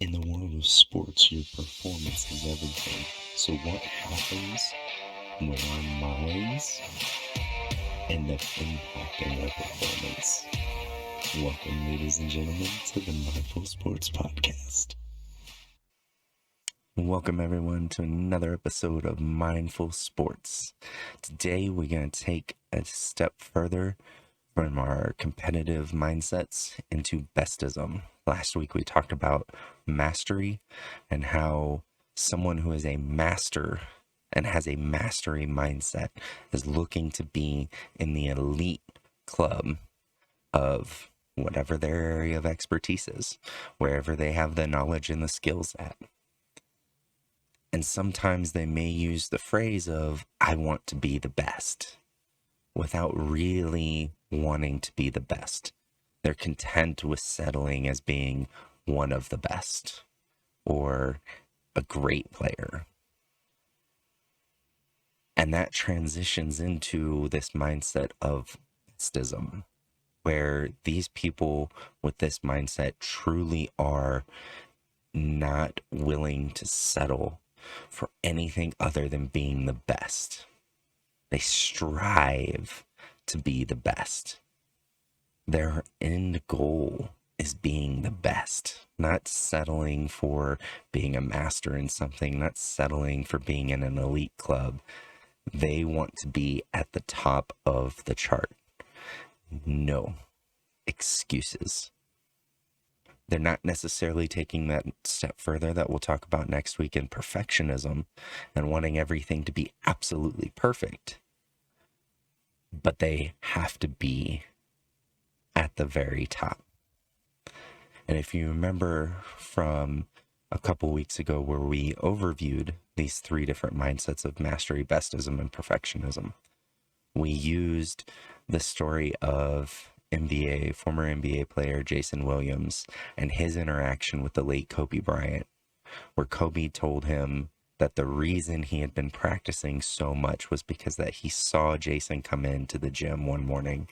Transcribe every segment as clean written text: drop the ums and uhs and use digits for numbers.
In the world of sports, your performance is everything. So what happens when our minds end up impacting our performance? Welcome, ladies and gentlemen, to the Mindful Sports Podcast. Welcome, everyone, to another episode of Mindful Sports. Today, we're going to take a step further from our competitive mindsets into bestism. Last week, we talked about mastery and how someone who is a master and has a mastery mindset is looking to be in the elite club of whatever their area of expertise is, wherever they have the knowledge and the skills at. And sometimes they may use the phrase of, I want to be the best, without really wanting to be the best. They're content with settling as being one of the best or a great player. And that transitions into this mindset of bestism, where these people with this mindset truly are not willing to settle for anything other than being the best. They strive to be the best. Their end goal is being the best, not settling for being a master in something, not settling for being in an elite club. They want to be at the top of the chart. No excuses. They're not necessarily taking that step further that we'll talk about next week in perfectionism and wanting everything to be absolutely perfect. But they have to be at the very top. And if you remember from a couple weeks ago where we overviewed these three different mindsets of mastery, bestism, and perfectionism, we used the story of former NBA player Jason Williams and his interaction with the late Kobe Bryant, where Kobe told him that the reason he had been practicing so much was because that he saw Jason come into the gym one morning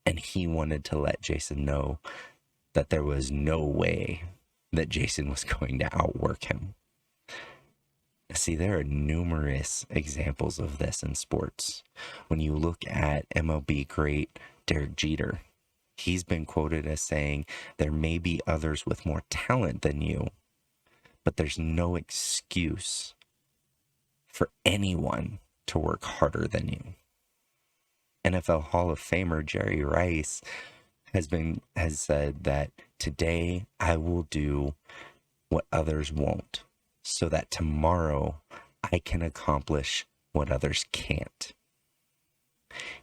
and he wanted to let Jason know that there was no way that Jason was going to outwork him. See, there are numerous examples of this in sports. When you look at MLB great Derek Jeter, he's been quoted as saying, there may be others with more talent than you, but there's no excuse for anyone to work harder than you. NFL Hall of Famer Jerry Rice has said that today I will do what others won't, so that tomorrow I can accomplish what others can't.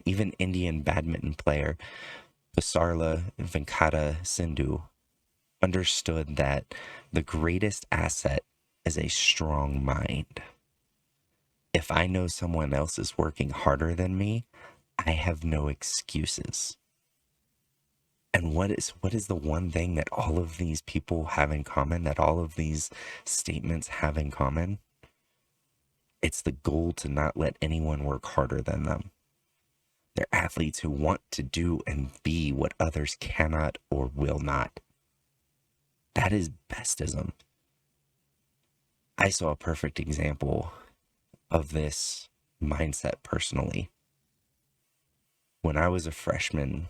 Even Indian badminton player Pusarla Venkata Sindhu understood that the greatest asset is a strong mind. If I know someone else is working harder than me, I have no excuses. And what is the one thing that all of these people have in common, that all of these statements have in common? It's the goal to not let anyone work harder than them. They're athletes who want to do and be what others cannot or will not. That is bestism. I saw a perfect example of this mindset personally. When I was a freshman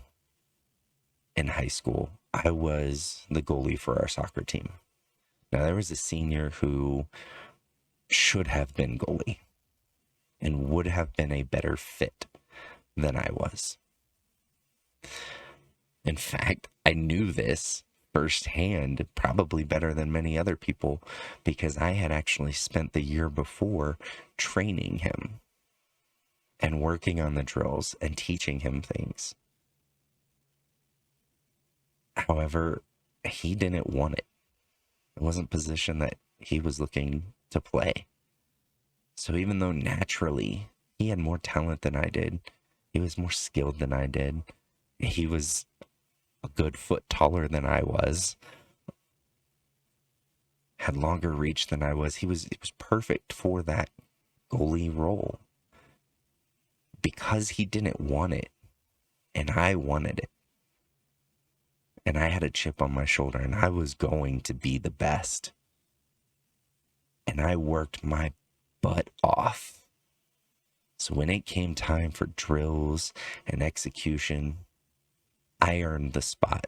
in high school, I was the goalie for our soccer team. Now, there was a senior who should have been goalie and would have been a better fit than I was. In fact, I knew this firsthand, probably better than many other people, because I had actually spent the year before training him and working on the drills and teaching him things. However, he didn't want it. It wasn't a position that he was looking to play. So even though naturally he had more talent than I did, he was more skilled than I did, he was a good foot taller than I was, had longer reach than I was, he was perfect for that goalie role. Because he didn't want it, and I wanted it, and I had a chip on my shoulder and I was going to be the best. And I worked my butt off. So when it came time for drills and execution, I earned the spot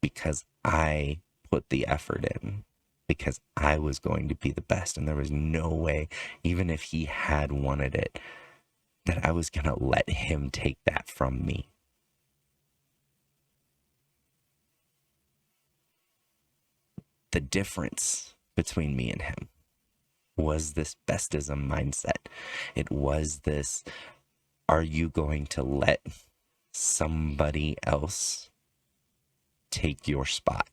because I put the effort in, because I was going to be the best. And there was no way, even if he had wanted it, that I was going to let him take that from me. The difference between me and him was this bestism mindset. It was this, are you going to let somebody else take your spot?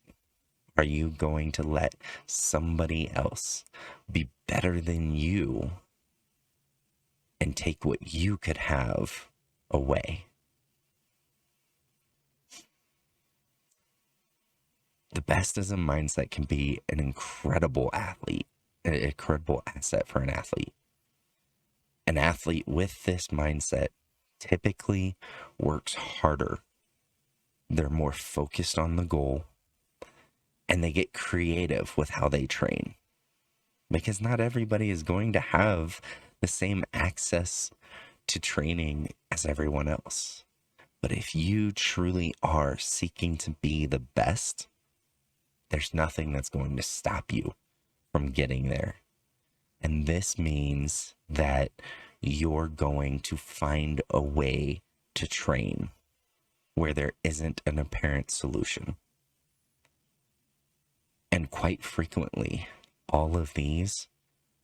Are you going to let somebody else be better than you and take what you could have away? The bestism mindset can be an incredible athlete, an incredible asset for an athlete. An athlete with this mindset typically works harder. They're more focused on the goal, and they get creative with how they train. Because not everybody is going to have the same access to training as everyone else. But if you truly are seeking to be the best, there's nothing that's going to stop you from getting there. And this means that you're going to find a way to train where there isn't an apparent solution. And quite frequently, all of these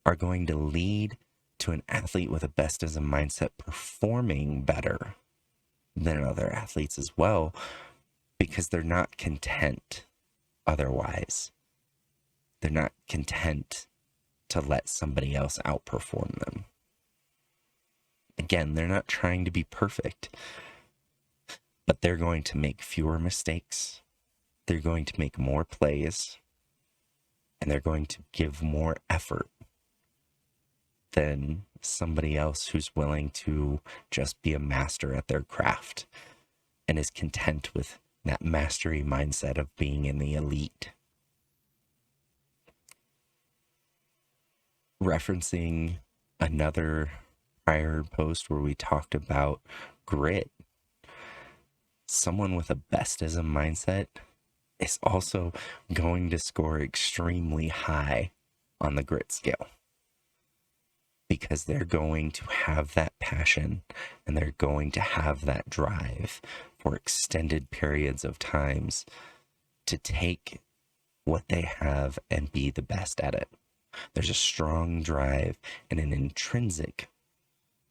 are going to lead to an athlete with a bestism mindset performing better than other athletes as well, because they're not content otherwise. They're not content to let somebody else outperform them. Again, they're not trying to be perfect, but they're going to make fewer mistakes. They're going to make more plays, and they're going to give more effort than somebody else who's willing to just be a master at their craft and is content with that mastery mindset of being in the elite. Referencing another prior post where we talked about grit, someone with a bestism mindset is also going to score extremely high on the grit scale, because they're going to have that passion and they're going to have that drive for extended periods of times to take what they have and be the best at it. There's a strong drive and an intrinsic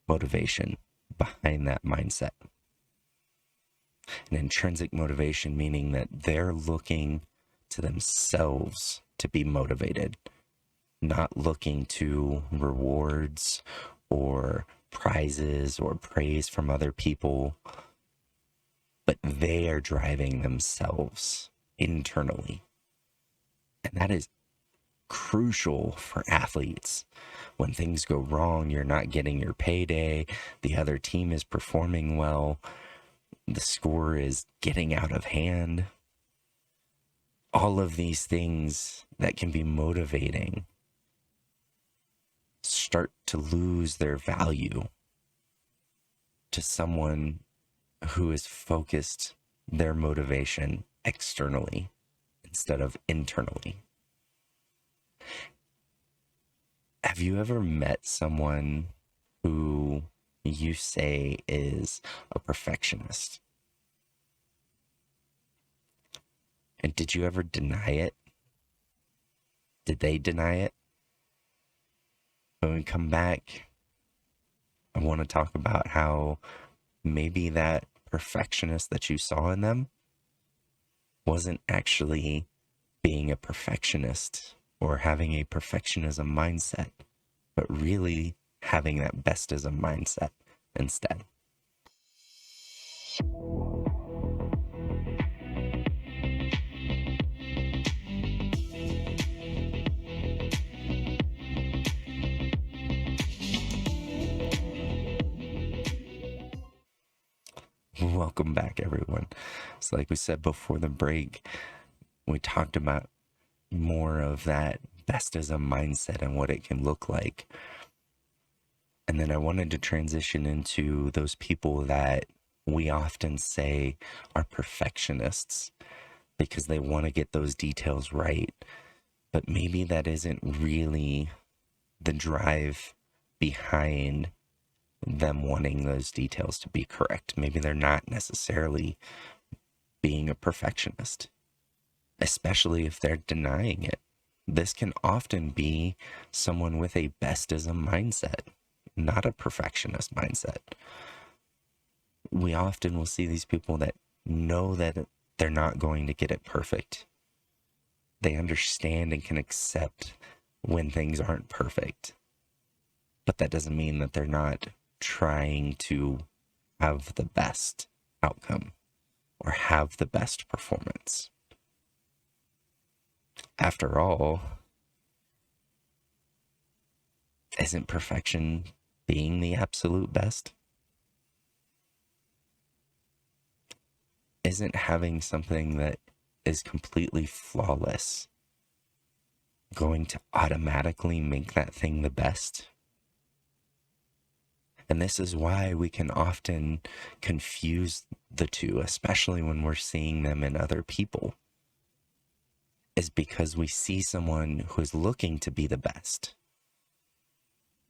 motivation behind that mindset. An intrinsic motivation meaning that they're looking to themselves to be motivated, not looking to rewards or prizes or praise from other people, but they are driving themselves internally. And that is crucial for athletes. When things go wrong, you're not getting your payday, the other team is performing well, the score is getting out of hand. All of these things that can be motivating start to lose their value to someone who is focused their motivation externally instead of internally. Have you ever met someone who you say is a perfectionist? And did you ever deny it? Did they deny it? When we come back, I want to talk about how maybe that perfectionist that you saw in them wasn't actually being a perfectionist or having a perfectionism mindset, but really having that bestism mindset instead. Welcome back, everyone. So, like we said before the break, we talked about more of that bestism mindset and what it can look like. And then I wanted to transition into those people that we often say are perfectionists because they want to get those details right. But maybe that isn't really the drive behind them wanting those details to be correct. Maybe they're not necessarily being a perfectionist, especially if they're denying it. This can often be someone with a bestism mindset, not a perfectionist mindset. We often will see these people that know that they're not going to get it perfect. They understand and can accept when things aren't perfect. But that doesn't mean that they're not trying to have the best outcome or have the best performance. After all, isn't perfection being the absolute best? Isn't having something that is completely flawless going to automatically make that thing the best? And this is why we can often confuse the two, especially when we're seeing them in other people, is because we see someone who is looking to be the best.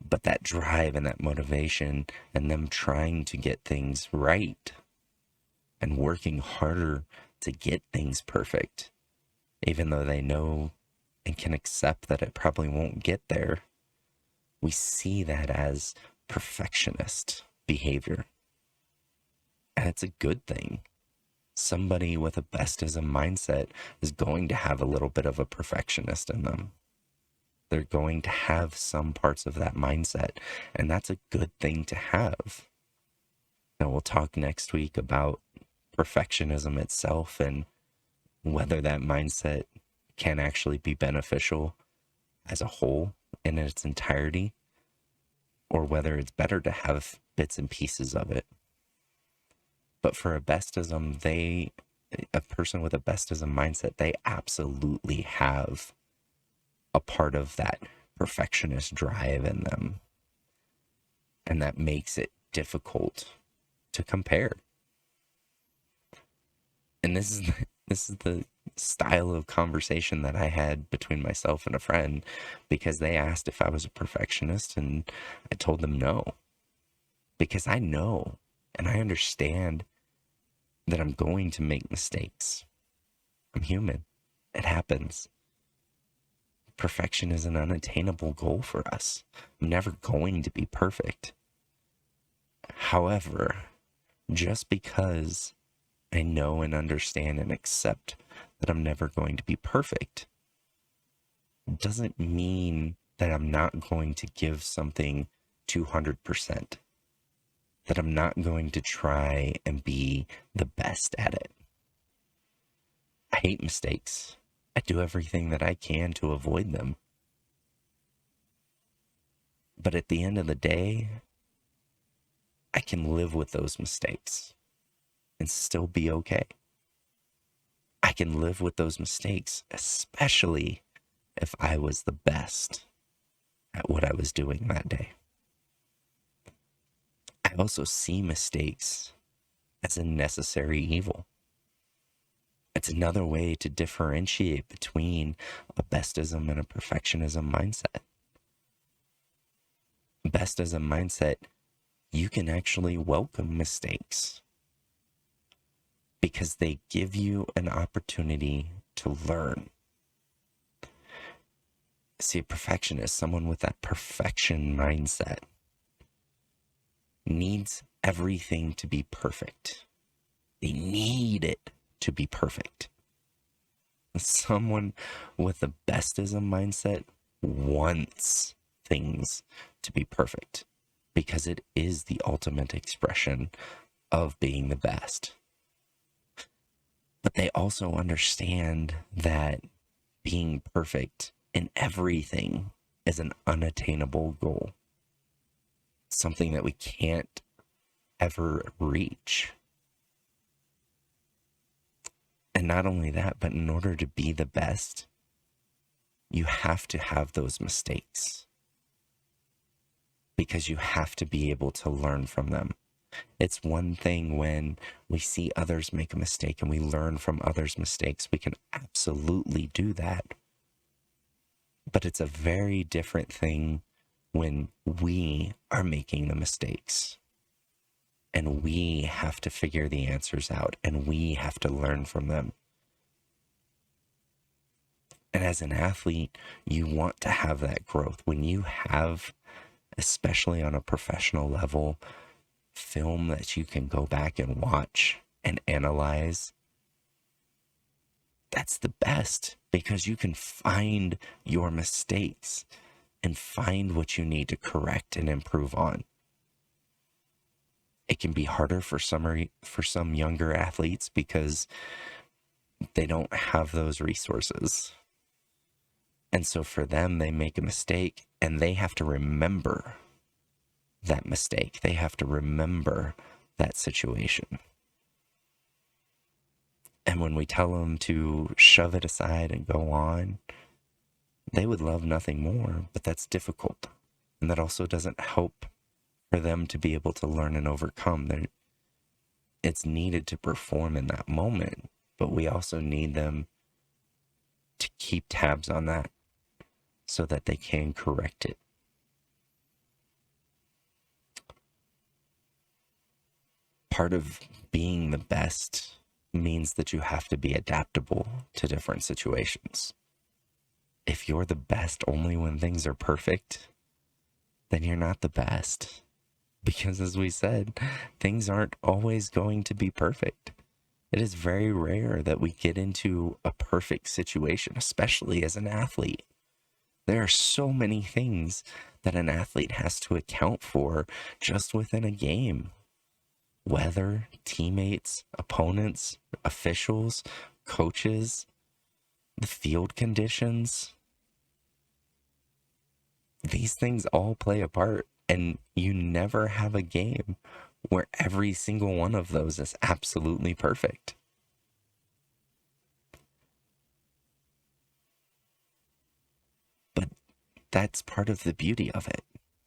But that drive and that motivation and them trying to get things right and working harder to get things perfect, even though they know and can accept that it probably won't get there, we see that as perfectionist behavior. And it's a good thing. Somebody with a bestism mindset is going to have a little bit of a perfectionist in them. They're going to have some parts of that mindset, and that's a good thing to have. Now, we'll talk next week about perfectionism itself and whether that mindset can actually be beneficial as a whole in its entirety, or whether it's better to have bits and pieces of it. But for a bestism, a person with a bestism mindset, they absolutely have a part of that perfectionist drive in them. And that makes it difficult to compare. And this is the style of conversation that I had between myself and a friend, because they asked if I was a perfectionist, and I told them no. Because I know and I understand that I'm going to make mistakes. I'm human. It happens. Perfection is an unattainable goal for us. I'm never going to be perfect. However, just because I know and understand and accept that I'm never going to be perfect doesn't mean that I'm not going to give something 200%. That I'm not going to try and be the best at it. I hate mistakes. I do everything that I can to avoid them. But at the end of the day, I can live with those mistakes and still be okay. I can live with those mistakes, especially if I was the best at what I was doing that day. I also see mistakes as a necessary evil. It's another way to differentiate between a bestism and a perfectionism mindset. Bestism mindset, you can actually welcome mistakes because they give you an opportunity to learn. See, a perfectionist, someone with that perfection mindset, needs everything to be perfect. They need it to be perfect. Someone with a bestism mindset wants things to be perfect because it is the ultimate expression of being the best. But they also understand that being perfect in everything is an unattainable goal. Something that we can't ever reach. And not only that, but in order to be the best, you have to have those mistakes because you have to be able to learn from them. It's one thing when we see others make a mistake and we learn from others' mistakes. We can absolutely do that. But it's a very different thing when we are making the mistakes and we have to figure the answers out and we have to learn from them. And as an athlete, you want to have that growth. When you have, especially on a professional level, film that you can go back and watch and analyze, that's the best because you can find your mistakes and find what you need to correct and improve on. It can be harder for some younger athletes because they don't have those resources. And so for them, they make a mistake and they have to remember that mistake. They have to remember that situation. And when we tell them to shove it aside and go on, they would love nothing more, but that's difficult. And that also doesn't help for them to be able to learn and overcome. It's needed to perform in that moment, but we also need them to keep tabs on that so that they can correct it. Part of being the best means that you have to be adaptable to different situations. If you're the best only when things are perfect, then you're not the best. Because as we said, things aren't always going to be perfect. It is very rare that we get into a perfect situation, especially as an athlete. There are so many things that an athlete has to account for just within a game. Weather, teammates, opponents, officials, coaches, the field conditions. These things all play a part, and you never have a game where every single one of those is absolutely perfect. But that's part of the beauty of it.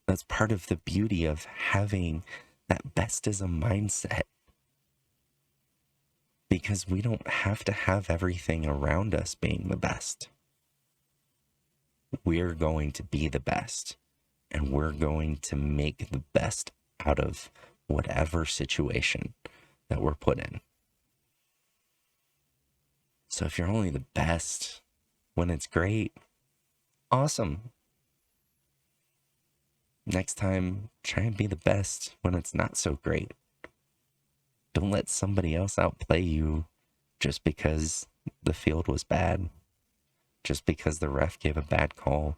That's part of the beauty of having that bestism mindset. Because we don't have to have everything around us being the best. We're going to be the best, and we're going to make the best out of whatever situation that we're put in. So if you're only the best when it's great, awesome. Next time, try and be the best when it's not so great. Don't let somebody else outplay you just because the field was bad, just because the ref gave a bad call.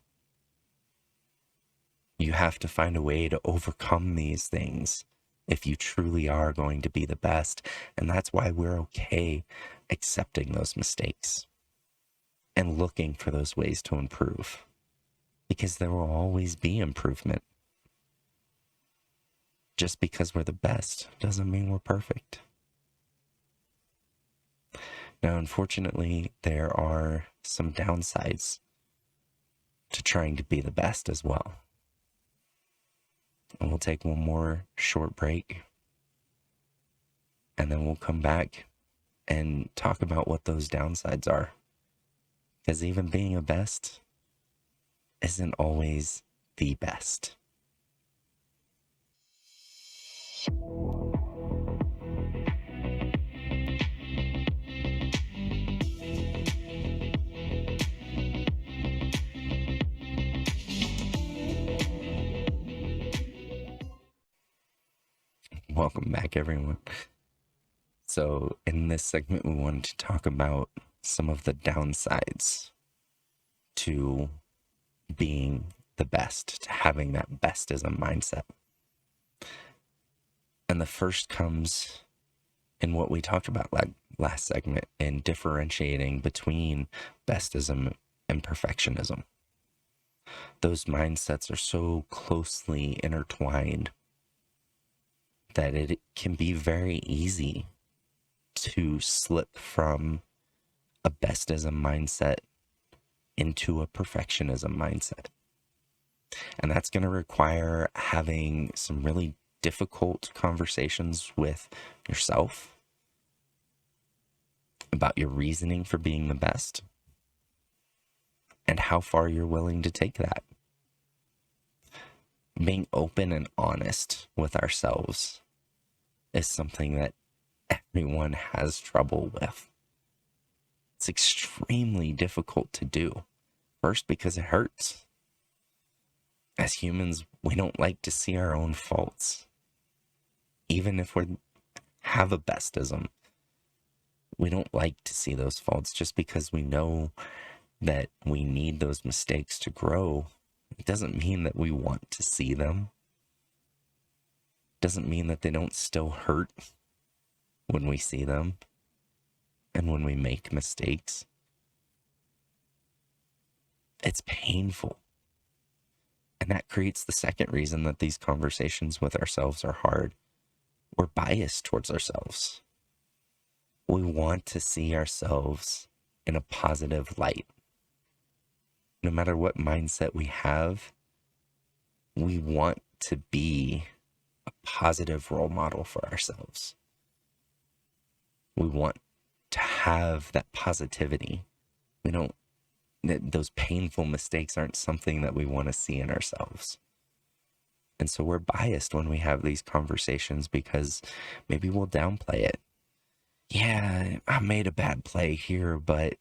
You have to find a way to overcome these things if you truly are going to be the best. And that's why we're okay accepting those mistakes and looking for those ways to improve, because there will always be improvement. Just because we're the best doesn't mean we're perfect. Now, unfortunately, there are some downsides to trying to be the best as well. And we'll take one more short break, and then we'll come back and talk about what those downsides are. Because even being a best isn't always the best. Welcome back, everyone. So in this segment, we wanted to talk about some of the downsides to being the best, to having that bestism mindset. And the first comes in what we talked about last segment, in differentiating between bestism and perfectionism. Those mindsets are so closely intertwined that it can be very easy to slip from a bestism mindset into a perfectionism mindset. And that's going to require having some really difficult conversations with yourself about your reasoning for being the best and how far you're willing to take that. Being open and honest with ourselves is something that everyone has trouble with. It's extremely difficult to do. First, because it hurts. As humans, we don't like to see our own faults. Even if we have a bestism, we don't like to see those faults just because we know that we need those mistakes to grow. It doesn't mean that we want to see them. It doesn't mean that they don't still hurt when we see them and when we make mistakes. It's painful. And that creates the second reason that these conversations with ourselves are hard. We're biased towards ourselves. We want to see ourselves in a positive light. No matter what mindset we have, we want to be a positive role model for ourselves. We want to have that positivity. Those painful mistakes aren't something that we want to see in ourselves. And so we're biased when we have these conversations because maybe we'll downplay it. Yeah, I made a bad play here, but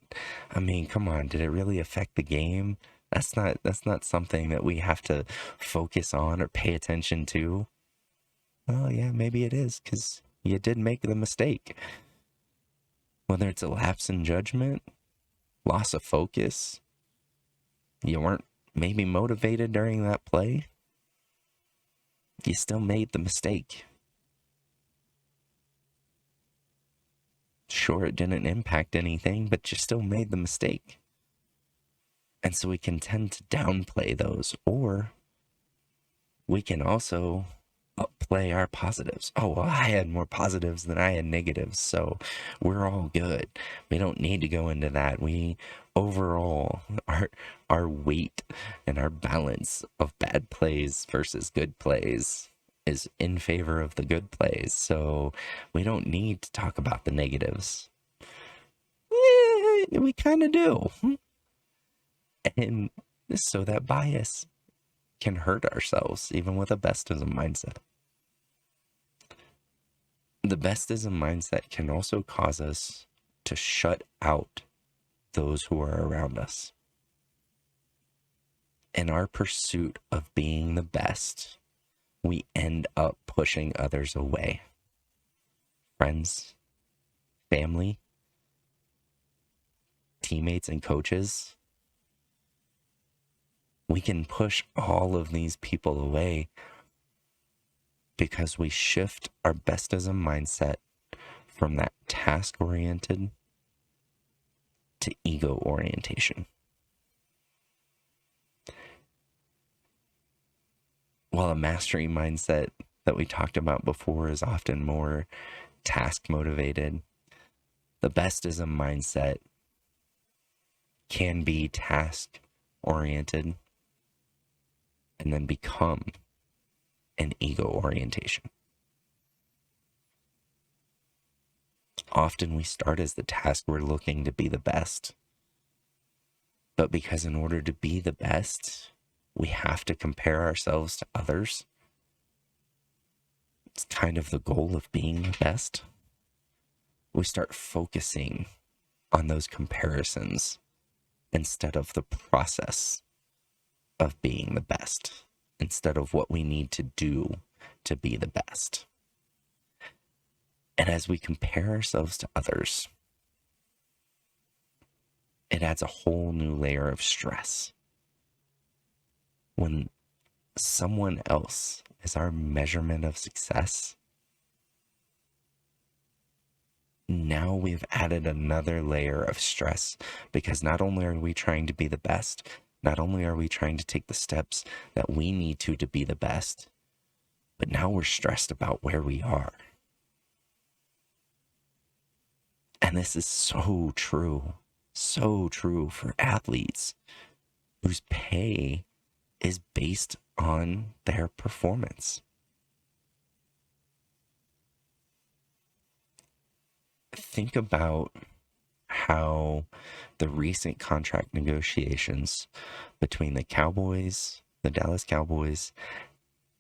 I mean, come on, did it really affect the game? That's not something that we have to focus on or pay attention to. Oh yeah, maybe it is, because you did make the mistake. Whether it's a lapse in judgment, loss of focus, you weren't maybe motivated during that play, you still made the mistake. Sure, it didn't impact anything, but you still made the mistake. And so we can tend to downplay those, or we can also upplay our positives. Oh, well, I had more positives than I had negatives, so we're all good. We don't need to go into that. We overall, our weight and our balance of bad plays versus good plays is in favor of the good plays, so we don't need to talk about the negatives. We kind of do. And so that bias can hurt ourselves, even with a bestism mindset. The bestism mindset can also cause us to shut out those who are around us. In our pursuit of being the best, we end up pushing others away. Friends, family, teammates, and coaches. We can push all of these people away because we shift our bestism mindset from that task-oriented to ego orientation. While a mastery mindset that we talked about before is often more task-motivated, the bestism mindset can be task-oriented and then become an ego orientation. Often we start as the task we're looking to be the best. But because in order to be the best, we have to compare ourselves to others. It's kind of the goal of being the best. We start focusing on those comparisons instead of the process of being the best, instead of what we need to do to be the best. And as we compare ourselves to others, it adds a whole new layer of stress. When someone else is our measurement of success, now we've added another layer of stress, because not only are we trying to be the best, not only are we trying to take the steps that we need to be the best, but now we're stressed about where we are. And this is so true. so true for athletes whose pay is based on their performance. Think about how the recent contract negotiations between the Cowboys, the Dallas Cowboys,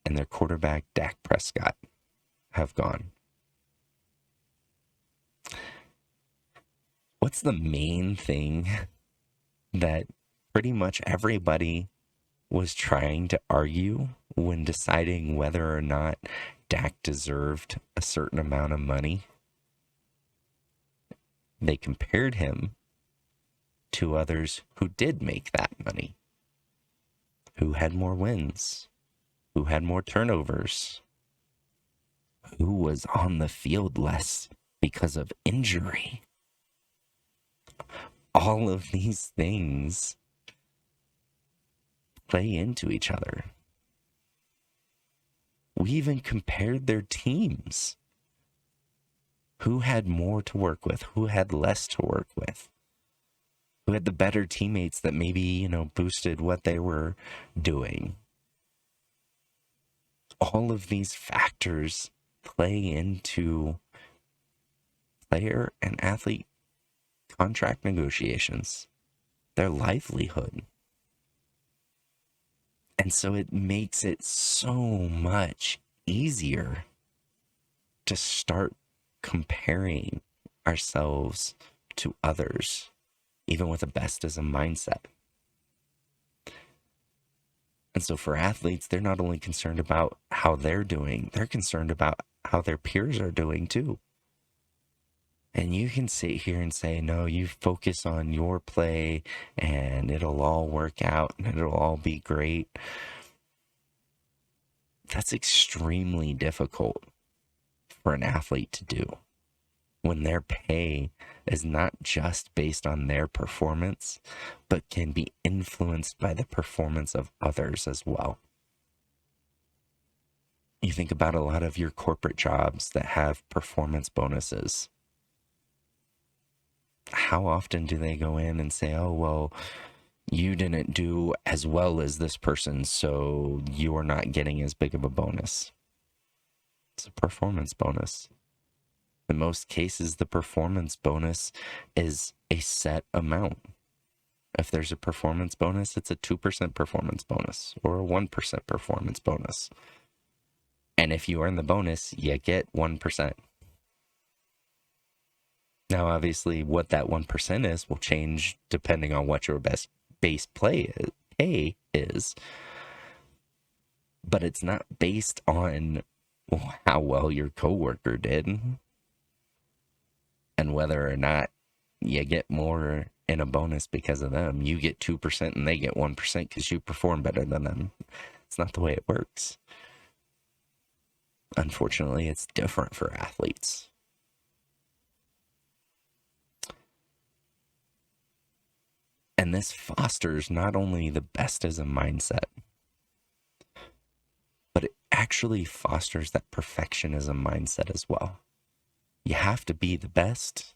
and their quarterback, Dak Prescott, have gone. What's the main thing that pretty much everybody was trying to argue when deciding whether or not Dak deserved a certain amount of money? They compared him to others who did make that money, who had more wins, who had more turnovers, who was on the field less because of injury. All of these things play into each other. We even compared their teams. Who had more to work with? Who had less to work with? Who had the better teammates that maybe, boosted what they were doing? All of these factors play into player and athlete contract negotiations, their livelihood. And so it makes it so much easier to start comparing ourselves to others, even with a bestism mindset. And so for athletes, they're not only concerned about how they're doing, they're concerned about how their peers are doing too. And you can sit here and say, no, you focus on your play and it'll all work out and it'll all be great. That's extremely difficult for an athlete to do when their pay is not just based on their performance, but can be influenced by the performance of others as well. You think about a lot of your corporate jobs that have performance bonuses. How often do they go in and say, oh, well, you didn't do as well as this person, so you're not getting as big of a bonus? It's a performance bonus. In most cases, the performance bonus is a set amount. If there's a performance bonus, it's a 2% performance bonus or a 1% performance bonus. And if you earn the bonus, you get 1%. Now, obviously, what that 1% is will change depending on what your base pay is. But it's not based on how well your coworker did and whether or not you get more in a bonus because of them. You get 2% and they get 1% because you perform better than them. It's not the way it works. Unfortunately, it's different for athletes. And this fosters not only the bestism mindset, but it actually fosters that perfectionism mindset as well. You have to be the best,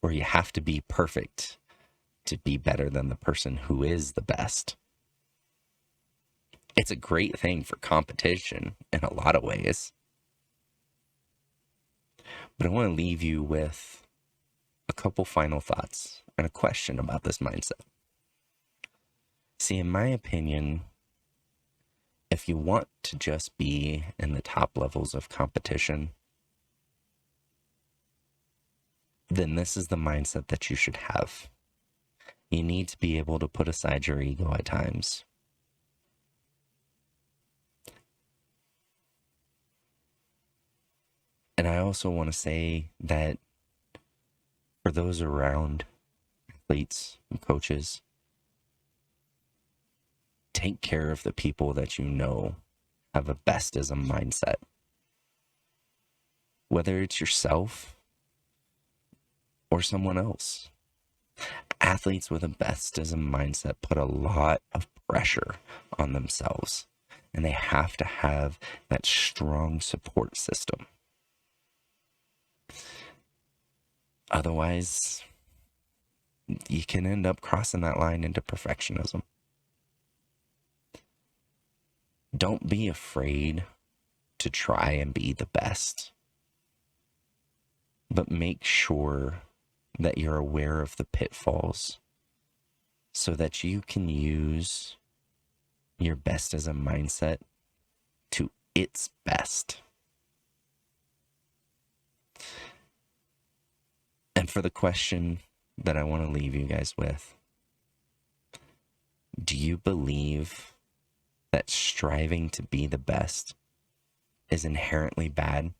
or you have to be perfect to be better than the person who is the best. It's a great thing for competition in a lot of ways. But I want to leave you with a couple final thoughts and a question about this mindset. See, in my opinion, if you want to just be in the top levels of competition, then this is the mindset that you should have. You need to be able to put aside your ego at times. And I also want to say that for those around athletes and coaches, take care of the people that you know have a bestism mindset. Whether it's yourself or someone else. Athletes with a bestism mindset put a lot of pressure on themselves, and they have to have that strong support system. Otherwise, you can end up crossing that line into perfectionism. Don't be afraid to try and be the best, but make sure that you're aware of the pitfalls so that you can use your bestism mindset to its best. And for the question that I want to leave you guys with, do you believe that striving to be the best is inherently bad?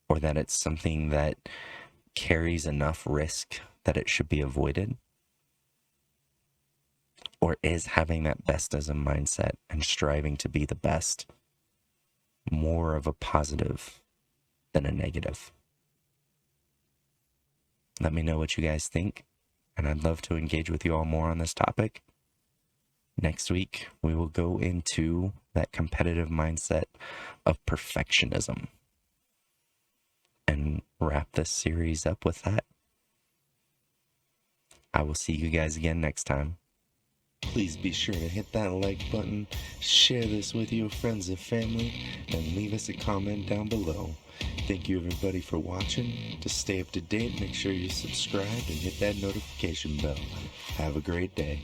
Or that it's something that carries enough risk that it should be avoided? Or is having that bestism mindset and striving to be the best more of a positive than a negative? Let me know what you guys think, and I'd love to engage with you all more on this topic. Next week, we will go into that competitive mindset of perfectionism and wrap this series up with that. I will see you guys again next time. Please be sure to hit that like button, share this with your friends and family, and leave us a comment down below. Thank you everybody for watching. To stay up to date, make sure you subscribe and hit that notification bell. Have a great day.